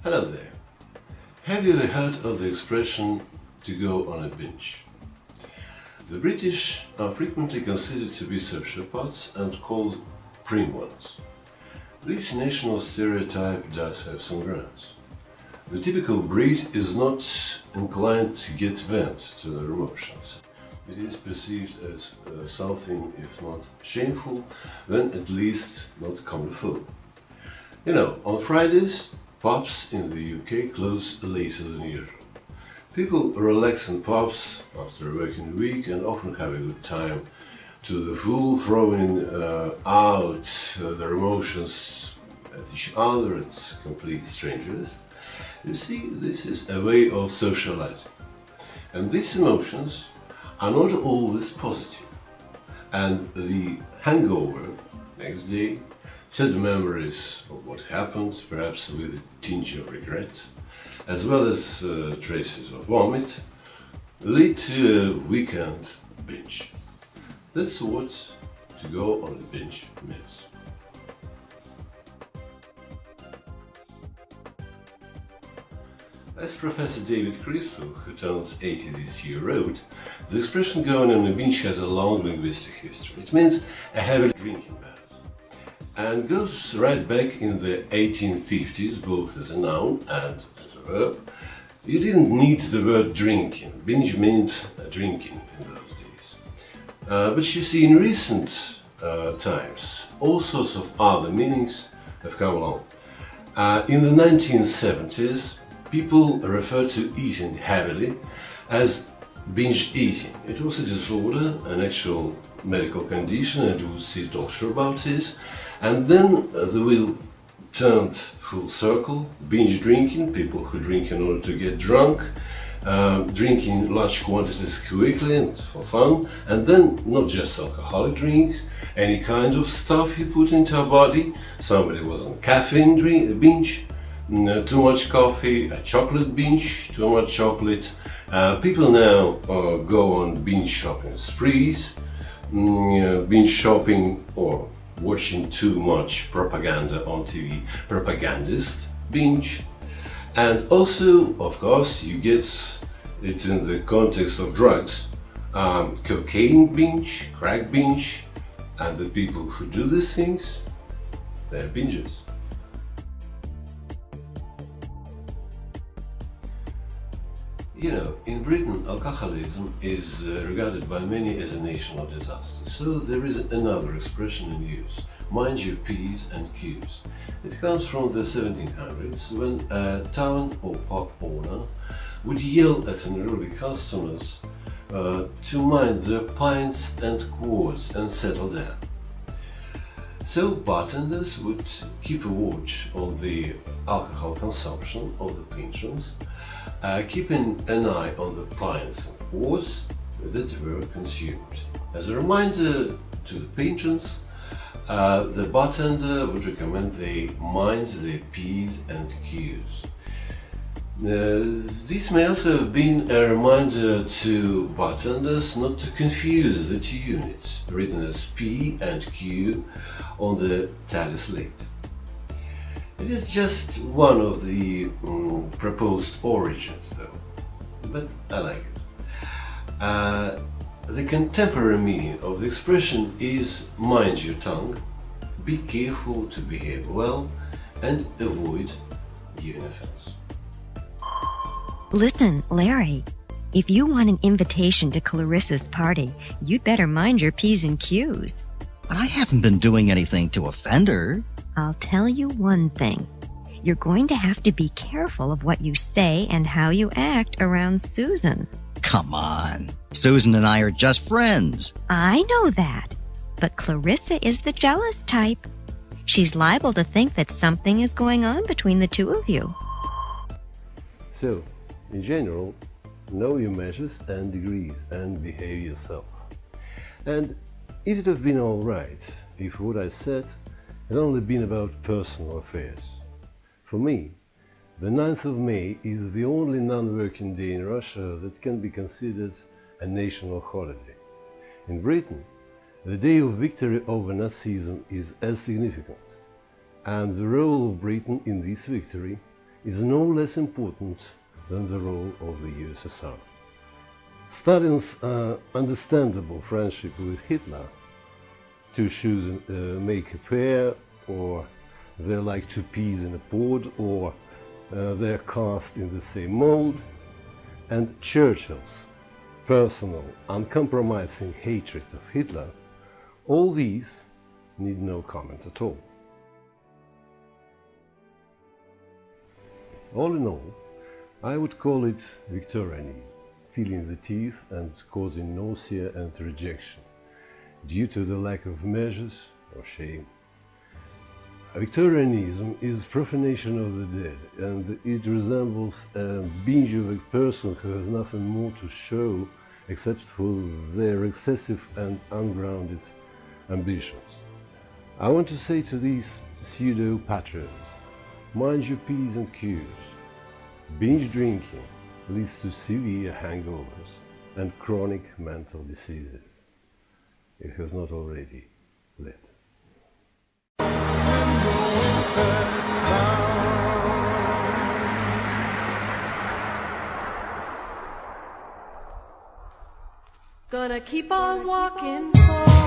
Hello there. Have you ever heard of the expression to go on a binge? The British are frequently considered to be sociopaths and called prim ones. This national stereotype does have some grounds. The typical breed is not inclined to get vent to their emotions. It is perceived as something, if not shameful, then at least not colorful. You know, on Fridays, pubs in the UK close later than usual. People relax in pubs after a working week and often have a good time to the full, throwing out their emotions at each other, at complete strangers. You see, this is a way of socializing. And these emotions are not always positive. And the hangover next day, sad memories of what happened, perhaps with a tinge of regret, as well as traces of vomit, lead to a weekend binge. That's what to go on a binge means. As Professor David Crystal, who turns 80 this year, wrote, the expression going on a binge has a long linguistic history. It means a heavy drinking bout, and goes right back in the 1850s, both as a noun and as a verb. You didn't need the word drinking. Binge meant drinking in those days. But you see, in recent times, all sorts of other meanings have come along. In the 1970s, people referred to eating heavily as binge eating. It was a disorder, an actual medical condition, and you would see a doctor about it. And then the wheel turned full circle. Binge drinking, people who drink in order to get drunk, drinking large quantities quickly and for fun, and then not just alcoholic drink, any kind of stuff you put into our body. Somebody was on caffeine binge, too much coffee, a chocolate binge, too much chocolate. People now go on binge shopping sprees, binge shopping or watching too much propaganda on TV, propagandist binge. And also, of course, you get it in the context of drugs, cocaine binge, crack binge, and the people who do these things, they're bingers. You know, in Britain, alcoholism is regarded by many as a national disaster. So there is another expression in use: mind your P's and Q's. It comes from the 1700s, when a town or pub owner would yell at unruly customers to mind their pints and quarts and settle down. So bartenders would keep a watch on the alcohol consumption of the patrons, keeping an eye on the pints and quarts that were consumed. As a reminder to the patrons, the bartender would recommend they mind their P's and Q's. This may also have been a reminder to bartenders not to confuse the two units, written as P and Q on the tally slate. It is just one of the proposed origins, though, but I like it. The contemporary meaning of the expression is mind your tongue, be careful to behave well, and avoid giving offense. Listen, Larry, if you want an invitation to Clarissa's party, you'd better mind your P's and Q's. But I haven't been doing anything to offend her. I'll tell you one thing. You're going to have to be careful of what you say and how you act around Susan. Come on. Susan and I are just friends. I know that, but Clarissa is the jealous type. She's liable to think that something is going on between the two of you. So, in general, know your measures and degrees and behave yourself. And it would have been all right if what I said had only been about personal affairs. For me, the 9th of May is the only non-working day in Russia that can be considered a national holiday. In Britain, the day of victory over Nazism is as significant, and the role of Britain in this victory is no less important than the role of the USSR. Stalin's understandable friendship with Hitler, two shoes make a pair, or they're like two peas in a pod, or they're cast in the same mold, and Churchill's personal, uncompromising hatred of Hitler, all these need no comment at all. All in all, I would call it Victorianism, feeling the teeth and causing nausea and rejection, due to the lack of measures or shame. Victorianism is profanation of the dead, and it resembles a binge of a person who has nothing more to show except for their excessive and ungrounded ambitions. I want to say to these pseudo-patriots, mind your P's and Q's. Binge drinking leads to severe hangovers and chronic mental diseases. It has not already led. Gonna keep on walking forward.